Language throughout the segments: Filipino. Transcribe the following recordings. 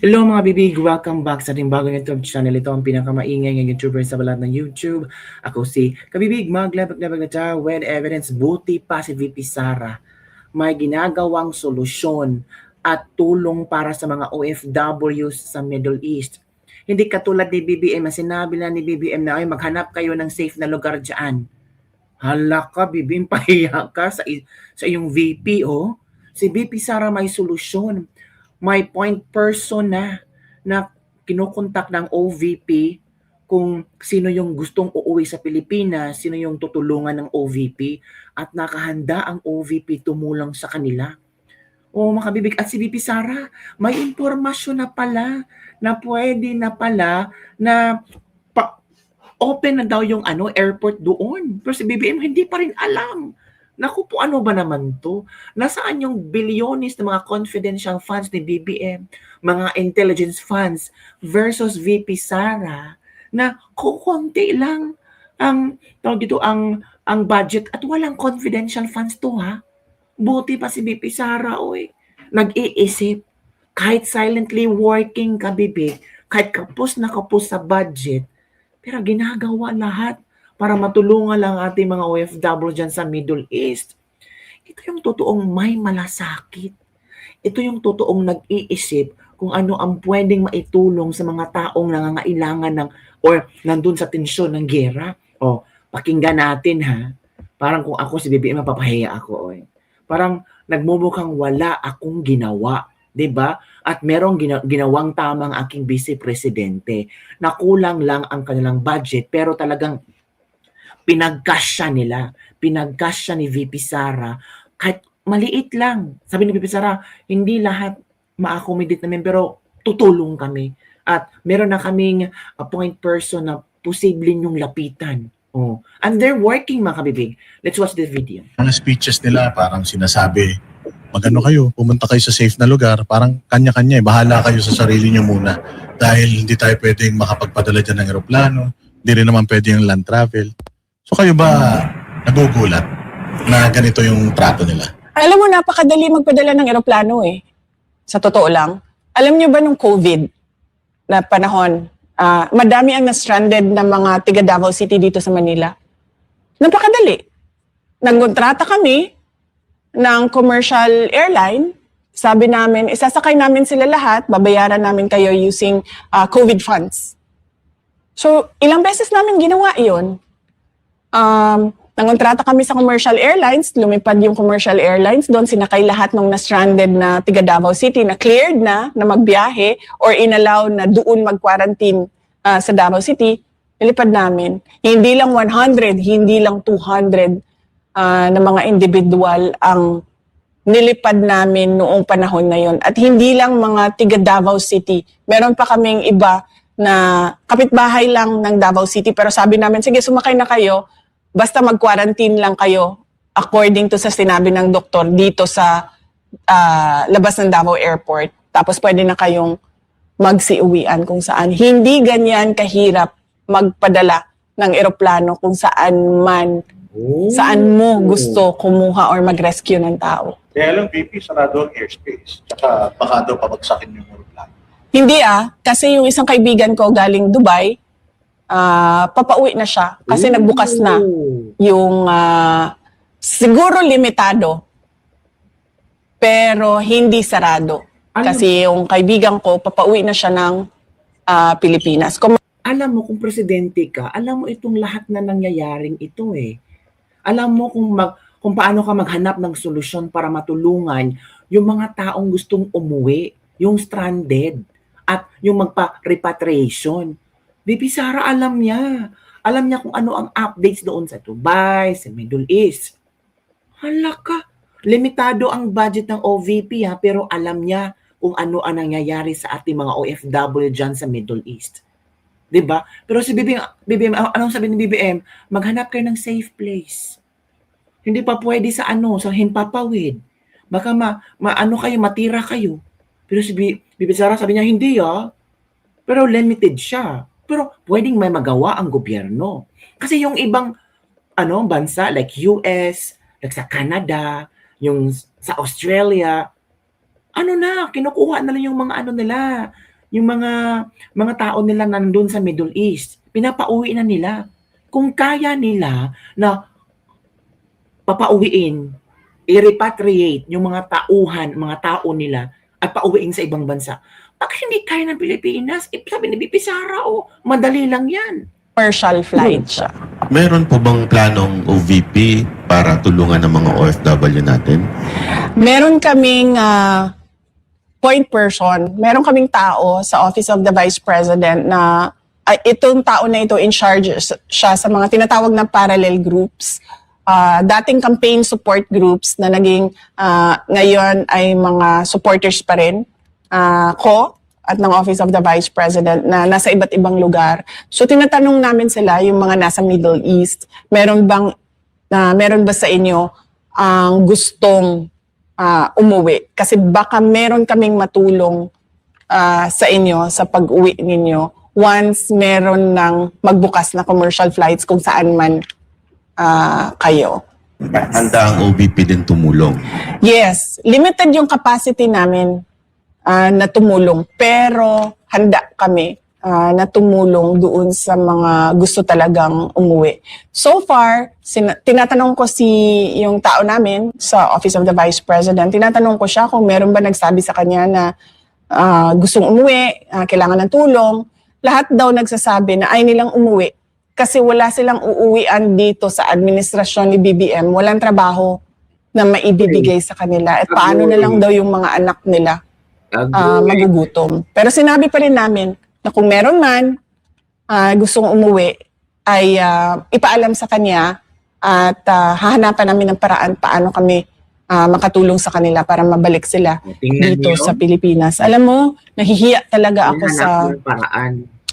Hello mga bibig! Welcome back sa ating bagong YouTube channel. Ito ang pinakamaingay ng YouTuber sa balat ng YouTube. Ako si Kabibig, maglabag-labag na tayo with evidence. Buti pa si VP Sara may ginagawang solusyon at tulong para sa mga OFWs sa Middle East. Hindi katulad ni BBM na sinabi na ni BBM na ay maghanap kayo ng safe na lugar dyan. Hala ka, BBM, pahiya ka sa iyong VP, oh. Si VP Sara may solusyon. May point person na kinukontak ng OVP kung sino yung gustong uuwi sa Pilipinas, sino yung tutulungan ng OVP, at nakahanda ang OVP tumulong sa kanila. O makabibig, at si VP Sara, may impormasyon na pala na pwede na pala na open na daw yung airport doon. Pero si BBM hindi pa rin alam. Naku po, ano ba naman to? Nasaan yung bilyones ng mga confidential funds ni BBM, mga intelligence funds versus VP Sara na kukunti lang ang ang budget at walang confidential funds to, ha? Buti pa si VP Sara, oy. Nag-iisip. Kahit silently working ka, bibig, kahit kapos na kapos sa budget, pero ginagawa lahat para matulungan lang ating mga OFW dyan sa Middle East. Ito yung totoong may malasakit. Ito yung totoong nag-iisip kung ano ang pwedeng maitulong sa mga taong nangangailangan ng or nandun sa tensyon ng gera. O, pakinggan natin, ha. Parang kung ako si BBM, mapapahiya ako. Oy. Parang nagmumukhang wala akong ginawa. 'Di ba? At merong ginawang tamang aking vice presidente. Nakulang lang ang kanilang budget pero talagang pinagkasya nila. Pinagkasya ni VP Sara. Kahit maliit lang. Sabi ni VP Sara, hindi lahat ma-accommodate namin pero tutulong kami. At meron na kaming point person na posibleng yung lapitan. Oh. And they're working, mga kabibig. Let's watch this video. Mga speeches nila parang sinasabi, magano kayo, pumunta kayo sa safe na lugar, parang kanya-kanya, bahala kayo sa sarili nyo muna. Dahil hindi tayo pwedeng makapagpadala dyan ng aeroplano, hindi rin naman pwede yung land travel. So kayo ba nagugulat na ganito yung trato nila? Alam mo, napakadali magpadala ng eroplano eh. Sa totoo lang. Alam niyo ba nung COVID na panahon, madami ang na-stranded na mga tiga Davao City dito sa Manila. Napakadali. Nagkontrata kami ng commercial airline. Sabi namin, isasakay namin sila lahat, babayaran namin kayo using COVID funds. So, ilang beses namin ginawa yun. Nangontrata kami sa commercial airlines, lumipad yung commercial airlines, doon sinakay lahat ng na-stranded na tiga Davao City na cleared na magbiyahe or inallow na doon mag-quarantine sa Davao City, nilipad namin. Hindi lang 100, hindi lang 200 na mga individual ang nilipad namin noong panahon na yon. At hindi lang mga tiga Davao City. Meron pa kaming iba na kapitbahay lang ng Davao City pero sabi namin, sige sumakay na kayo, basta mag-quarantine lang kayo according to sa sinabi ng doktor dito sa labas ng Davao Airport. Tapos pwede na kayong magsiuwian kung saan. Hindi ganyan kahirap magpadala ng eroplano kung saan man, saan mo gusto kumuha or mag-rescue ng tao. Kaya lang, VP, sarado ang airspace. Tsaka baka daw pabagsakin yung aeroplano. Hindi kasi yung isang kaibigan ko galing Dubai, papauwi na siya kasi nagbukas na yung siguro limitado pero hindi sarado. Kasi yung kaibigan ko, papauwi na siya ng Pilipinas. Alam mo kung presidente ka, alam mo itong lahat na nangyayaring ito eh. Alam mo kung paano ka maghanap ng solusyon para matulungan yung mga taong gustong umuwi, yung stranded, at yung magpa-repatriation. VP Sara, alam niya. Alam niya kung ano ang updates doon sa Dubai, sa Middle East. Hala ka. Limitado ang budget ng OVP pero alam niya kung ano ang nangyayari sa ating mga OFW dyan sa Middle East. 'Di ba? Pero si BBM, anong sabi ni BBM? Maghanap kayo ng safe place. Hindi pa pwede sa sa Himpapawid. Baka kayo, matira kayo. Pero si BB Sara sabi niya, hindi Pero limited siya. Pero pwedeng may magawa ang gobyerno. Kasi yung ibang bansa like US, like sa Canada, yung sa Australia, kinukuha na lang yung mga nila, yung mga tao nila nandun sa Middle East, pinapauwi na nila. Kung kaya nila na papauwiin, i-repatriate yung mga tauhan, mga tao nila at pauwiin sa ibang bansa. Bakit hindi kaya ng Pilipinas? Sabi ni BP Sara, madali lang yan. Commercial flight siya. Meron po bang planong OVP para tulungan ng mga OFW natin? Meron kaming point person, meron kaming tao sa Office of the Vice President na itong tao na ito in charge siya sa mga tinatawag na parallel groups. Dating campaign support groups na naging ngayon ay mga supporters pa rin ko at ng Office of the Vice President na nasa iba't ibang lugar. So tinatanong namin sila, yung mga nasa Middle East, meron ba sa inyo ang gustong umuwi? Kasi baka meron kaming matulong sa inyo sa pag-uwi ninyo once meron ng magbukas na commercial flights kung saan man kayo. Handa ang OVP din tumulong. Yes, limited yung capacity namin na tumulong, pero handa kami na tumulong doon sa mga gusto talagang umuwi. So far, tinatanong ko yung tao namin sa Office of the Vice President, tinatanong ko siya kung meron ba nagsabi sa kanya na gustong umuwi, kailangan ng tulong. Lahat daw nagsasabi na ay nilang umuwi kasi wala silang uuwian dito sa administrasyon ni BBM, walang trabaho na maibibigay sa kanila. At paano na lang daw yung mga anak nila magugutom. Pero sinabi pa rin namin na kung meron man gustong umuwi, ay ipaalam sa kanya at hahanapan namin ng paraan paano kami makatulong sa kanila para mabalik sila dito sa Pilipinas. Alam mo, nahihiya talaga ako sa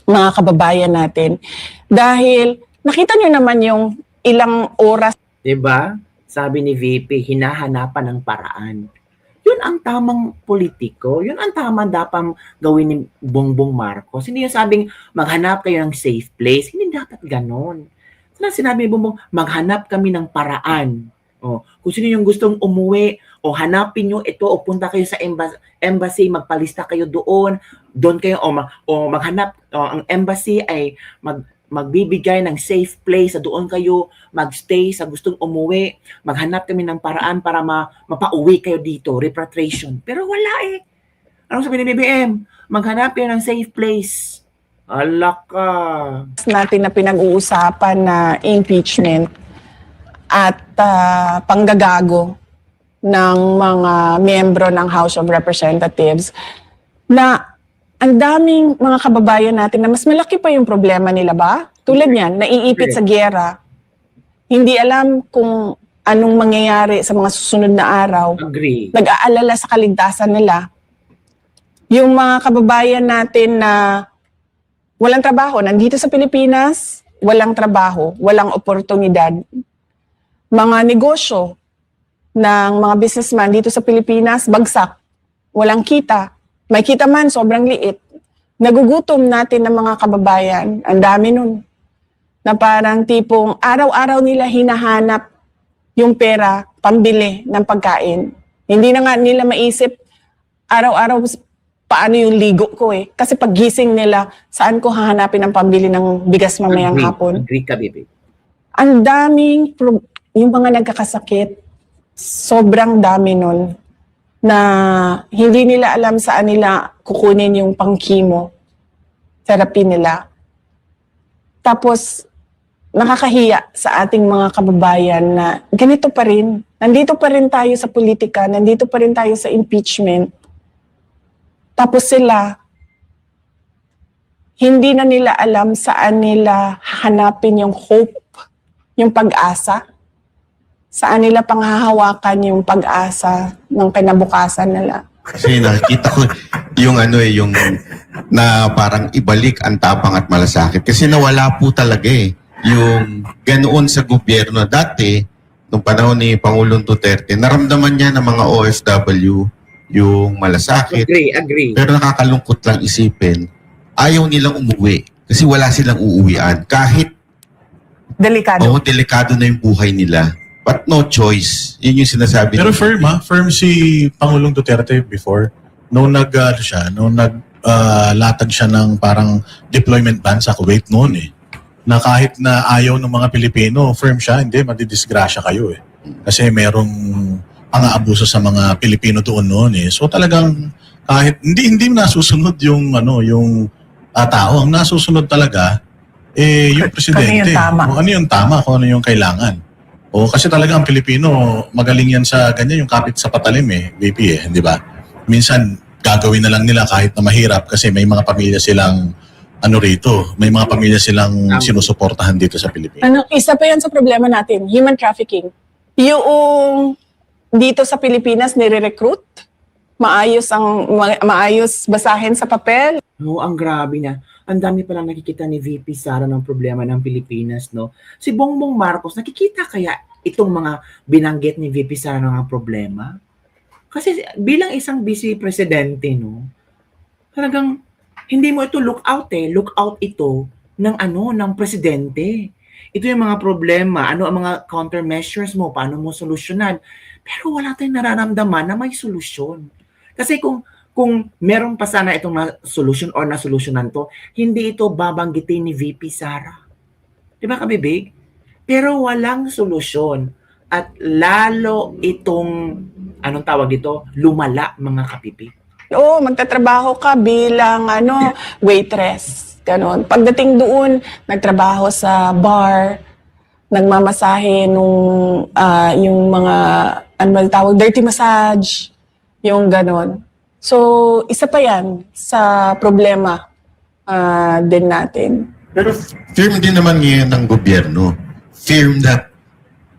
mga kababayan natin dahil nakita nyo naman yung ilang oras. Diba? Sabi ni VP, hinahanapan ng paraan. Yun ang tamang politiko. Yun ang tamang dapat gawin ni Bongbong Marcos. Hindi yung sabing maghanap kayo ng safe place. Hindi dapat ganon. Sinabi ni Bongbong, maghanap kami ng paraan. Kung sino yung gustong umuwi, hanapin nyo ito, o punta kayo sa embassy, magpalista kayo doon kayo, maghanap, ang embassy ay magbibigay ng safe place, doon kayo magstay sa gustong umuwi, maghanap kami ng paraan para mapauwi kayo dito, repatriation. Pero wala eh. Anong sabi ni BBM? Maghanap kayo ng safe place. Alak ka. Natin na pinag-uusapan na impeachment at panggagago ng mga miyembro ng House of Representatives na ang daming mga kababayan natin na mas malaki pa yung problema nila ba? Tulad niyan, naiipit sa giyera. Hindi alam kung anong mangyayari sa mga susunod na araw. Agree. Nag-aalala sa kaligtasan nila. Yung mga kababayan natin na walang trabaho, nandito sa Pilipinas, walang trabaho, walang oportunidad. Mga negosyo ng mga businessman dito sa Pilipinas, bagsak, walang kita. May kita man, sobrang liit. Nagugutom natin ng mga kababayan. Ang dami nun. Na parang tipong araw-araw nila hinahanap yung pera pambili ng pagkain. Hindi na nga nila maisip araw-araw paano yung ligo ko eh. Kasi paggising nila, saan ko hahanapin ang pambili ng bigas mamayang hapon? Agree ka, baby. Ang daming, yung mga nagkakasakit, sobrang dami nun na hindi nila alam saan nila kukunin yung pang-chemo therapy nila. Tapos, nakakahiya sa ating mga kababayan na ganito pa rin. Nandito pa rin tayo sa politika, nandito pa rin tayo sa impeachment. Tapos sila, hindi na nila alam saan nila hanapin yung hope, yung pag-asa. Saan nila panghahawakan yung pag-asa ng kinabukasan nila. Kasi nakikita ko yung yung na parang ibalik ang tapang at malasakit. Kasi nawala po talaga yung ganoon sa gobyerno. Dati, nung panahon ni Pangulong Duterte, naramdaman niya ng mga OFW yung malasakit. Agree. Pero nakakalungkot lang isipin, ayaw nilang umuwi kasi wala silang uuwian. Kahit Delikado. delikado na yung buhay nila. But no choice. Yun yung sinasabi. Pero firm si Pangulong Duterte before, nung naglatag siya ng parang deployment ban sa Kuwait noon eh. Na kahit na ayaw ng mga Pilipino, firm siya, hindi, madidisgrasya kayo eh. Kasi merong pang-aabuso sa mga Pilipino doon noon eh. So talagang kahit hindi nasusunod yung yung tao, ang nasusunod talaga yung presidente. Ano yung tama? Kung ano yung tama, kung ano yung kailangan. O kasi talaga ang Pilipino, magaling yan sa ganyan, yung kapit sa patalim eh, VP eh, di ba? Minsan gagawin na lang nila kahit na mahirap kasi may mga pamilya silang rito, may mga pamilya silang sinusuportahan dito sa Pilipinas. Isa pa yan sa problema natin, human trafficking. Yung dito sa Pilipinas nire-recruit, maayos basahin sa papel. Oo, ang grabe na. Ang dami palang nakikita ni VP Sara ng problema ng Pilipinas, no? Si Bongbong Marcos, nakikita kaya itong mga binanggit ni VP Sara ng mga problema? Kasi bilang isang vice presidente, no? Talagang hindi mo ito look out eh. Look out ito ng presidente. Ito yung mga problema, ano ang mga countermeasures mo, paano mo solusyonan. Pero wala tayong nararamdaman na may solusyon. Kasi kung meron pa sana itong na-solution or na-solusyonan to, hindi ito babanggitin ni VP Sara. Di ba, Kabibig? Pero walang solusyon. At lalo itong, anong tawag ito, lumala mga kapibig. Oo, magtatrabaho ka bilang waitress. Ganon. Pagdating doon, nagtrabaho sa bar, nagmamasahe yung mga, tawag, dirty massage, yung ganon. So, isa pa yan sa problema din natin. Pero firm din naman ngayon ng gobyerno. Firm na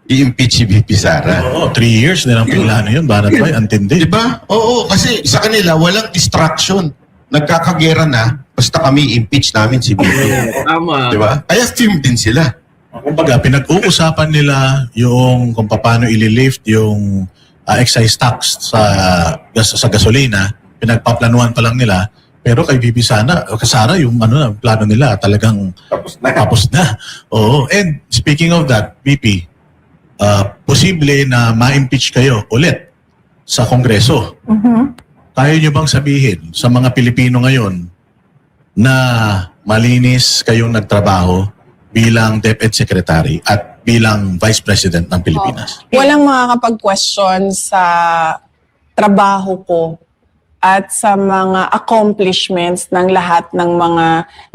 i-impeach si VP Sara. Oo, 3 years nilang plano yun, Banat Bay, antindi. Diba? Oo, kasi sa kanila walang distraction. Nagkakagera na, basta kami impeach namin si VP. Tama. Diba? Kaya firm din sila. Kumbaga, pinag-uusapan nila yung kung paano ililift yung excise tax sa gasolina, pinagpaplanuhan pa lang nila. Pero kay VP Sara, yung plano nila talagang tapos na. Oo. And speaking of that, VP, posible na ma-impeach kayo ulit sa Kongreso. Kaya nyo bang sabihin sa mga Pilipino ngayon na malinis kayong nagtrabaho bilang DepEd Secretary at bilang Vice President ng Pilipinas? Walang makakapag-question sa trabaho ko at sa mga accomplishments ng lahat ng mga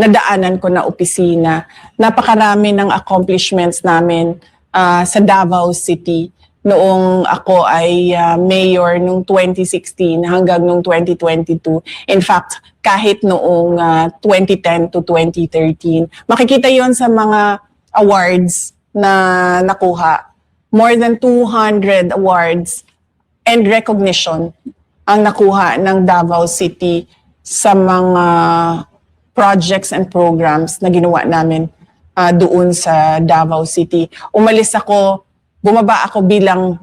nadaanan ko na opisina. Napakarami ng accomplishments namin sa Davao City noong ako ay mayor noong 2016 hanggang noong 2022. In fact, kahit noong 2010 to 2013. Makikita yon sa mga awards na nakuha. More than 200 awards and recognition ang nakuha ng Davao City sa mga projects and programs na ginawa namin doon sa Davao City. Bumaba ako bilang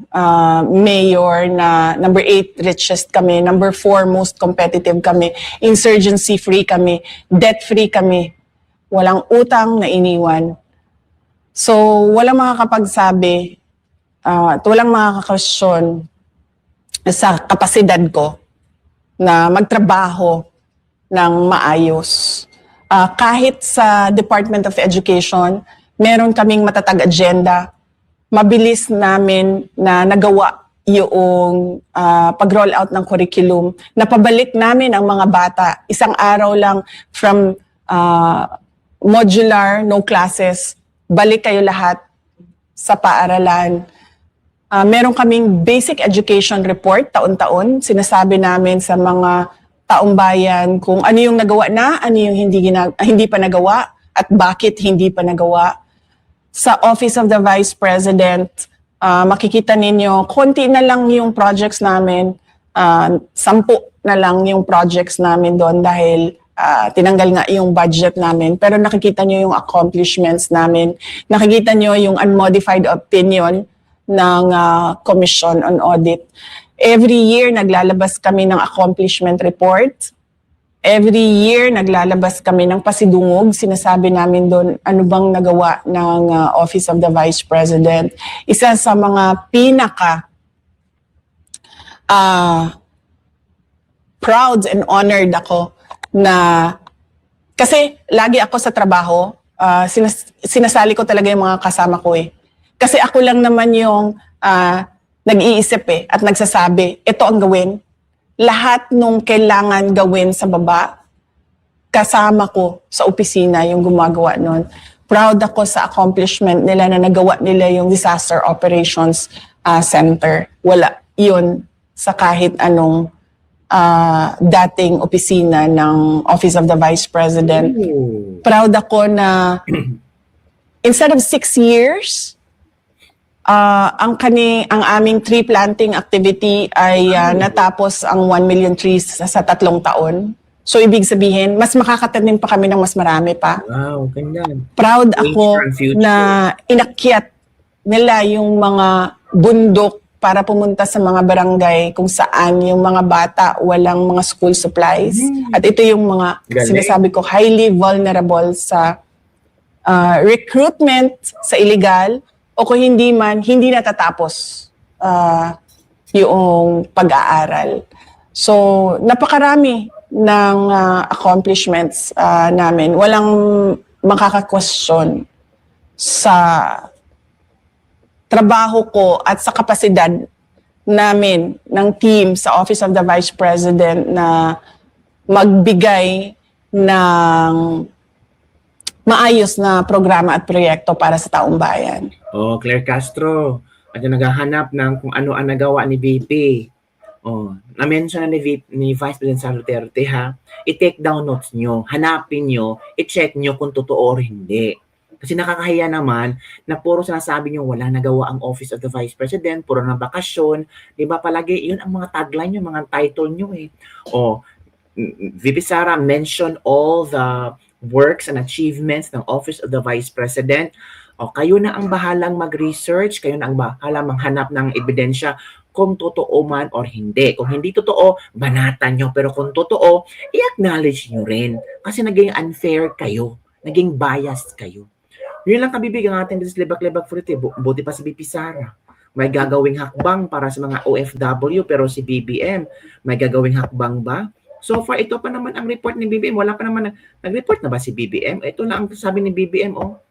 mayor na number 8 richest kami, number 4 most competitive kami, insurgency free kami, debt free kami, walang utang na iniwan. So walang makakapagsabi at walang makakakasyon sa kapasidad ko na magtrabaho ng maayos. Kahit sa Department of Education, meron kaming matatag agenda. Mabilis namin na nagawa yung pag-roll out ng curriculum. Napabalik namin ang mga bata. Isang araw lang from modular, no classes, balik kayo lahat sa paaralan. Meron kaming basic education report taon-taon. Sinasabi namin sa mga taong bayan kung ano yung nagawa na, ano yung hindi pa nagawa, at bakit hindi pa nagawa. Sa Office of the Vice President, makikita ninyo, konti na lang yung projects namin, 10 na lang yung projects namin doon dahil tinanggal nga yung budget namin. Pero nakikita nyo yung accomplishments namin. Nakikita nyo yung unmodified opinion ng Commission on Audit. Every year, naglalabas kami ng accomplishment report. Every year, naglalabas kami ng pasidungog. Sinasabi namin doon ano bang nagawa ng Office of the Vice President. Isa sa mga pinaka proud and honored ako na kasi lagi ako sa trabaho, sinasali ko talaga yung mga kasama ko eh. Kasi ako lang naman yung nag-iisip eh at nagsasabi, ito ang gawin. Lahat nung kailangan gawin sa baba, kasama ko sa opisina yung gumagawa nun. Proud ako sa accomplishment nila na nagawa nila yung Disaster Operations Center. Wala yun sa kahit anong dating opisina ng Office of the Vice President. Ooh. Proud ako na instead of 6 years, ang aming tree planting activity ay natapos ang 1 million trees sa 3 taon. So ibig sabihin, mas makakatanim pa kami ng mas marami pa. Wow, ganyan. Proud ako Future and future. na inakyat nila yung mga bundok para pumunta sa mga barangay kung saan yung mga bata walang mga school supplies. At ito yung mga Galing. sinasabi ko, highly vulnerable sa recruitment sa illegal o kung hindi man, hindi natatapos yung pag-aaral. So, napakarami ng accomplishments namin. Walang makaka-question sa trabaho ko at sa kapasidad namin ng team sa Office of the Vice President na magbigay ng maayos na programa at proyekto para sa taong bayan. Oh, Claire Castro. At yung naghahanap ng kung ano ang nagawa ni VP. Oh, na-mention na ni Vice President Sara Duterte ha. I-take down notes nyo, hanapin nyo, i-check nyo kung totoo o hindi. Kasi nakakahiya naman na puro sinasabi nyo wala nagawa ang Office of the Vice President, puro na bakasyon. Di ba palagi, yun ang mga tagline nyo, mga title nyo eh. Oh, VP Sara mention all the works and achievements ng Office of the Vice President. O, kayo na ang bahalang mag-research, kayo na ang bahalang maghanap ng ebidensya kung totoo man or hindi. Kung hindi totoo, banatan nyo. Pero kung totoo, i-acknowledge nyo rin. Kasi naging unfair kayo. Naging biased kayo. Yun lang kabibig ang ating libak-libak for it. Buti pa si VP Sara. May gagawing hakbang para sa mga OFW, pero si BBM, may gagawing hakbang ba? So far, ito pa naman ang report ni BBM. Wala pa naman, nag-report na ba si BBM? Ito na ang sabi ni BBM, oh.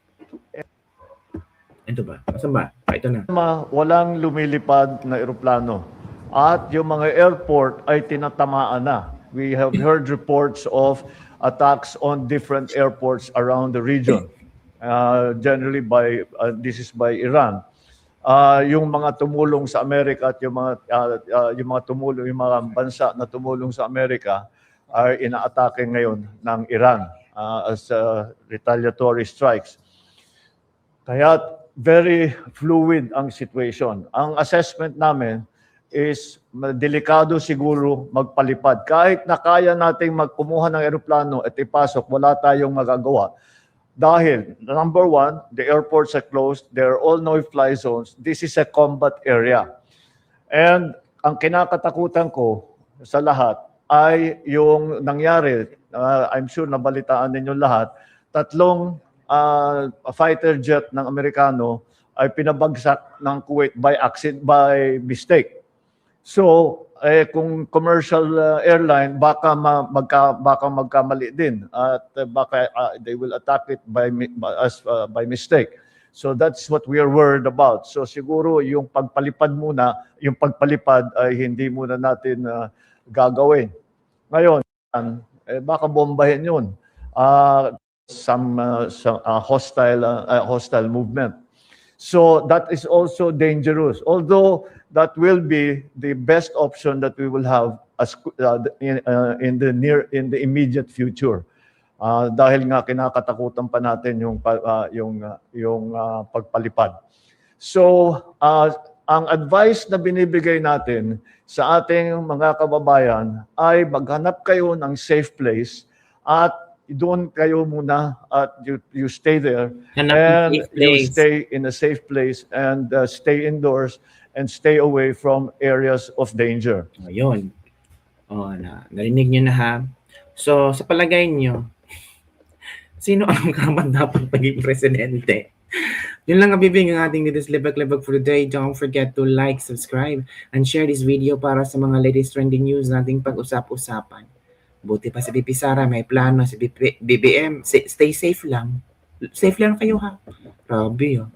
Ito ba? Saan ba? Ito na. Walang lumilipad na eroplano at yung mga airport ay tinatamaan na. We have heard reports of attacks on different airports around the region. Generally this is by Iran. Yung mga tumulong sa Amerika at yung mga bansa na tumulong sa Amerika ay inaatake ngayon ng Iran as retaliatory strikes. Kaya very fluid ang situation. Ang assessment namin is delikado siguro magpalipad. Kahit na kaya nating magkumuha ng eroplano at ipasok, wala tayong magagawa. Dahil, number one, the airports are closed. They're all no-fly zones. This is a combat area. And ang kinakatakutan ko sa lahat ay yung nangyari, I'm sure nabalitaan ninyo lahat, 3 fighter jet ng Amerikano ay pinabagsak ng Kuwait by mistake. So, kung commercial airline, baka magkamali din at baka they will attack it by mistake. So that's what we are worried about. So siguro yung pagpalipad ay hindi muna natin gagawin. Ngayon, baka bombahin yun. Some hostile movement. So that is also dangerous. Although that will be the best option that we will have in the immediate future. Dahil nga kinakatakutan pa natin yung pagpalipad. So ang advice na binibigay natin sa ating mga kababayan ay maghanap kayo ng safe place at doon kayo muna at you stay there and you stay in a safe place and stay indoors and stay away from areas of danger. Ayun. Narinig nyo na ha. So, sa palagay nyo, sino ang karapat dapat maging presidente? Yun lang kabibig ang ating This Libak-Libak for today. Don't forget to like, subscribe, and share this video para sa mga latest trending news nating pag-usap-usapan. Buti pa si VP Sara, may plano si BBM. Stay safe lang. Safe lang kayo ha. Grabe, oh.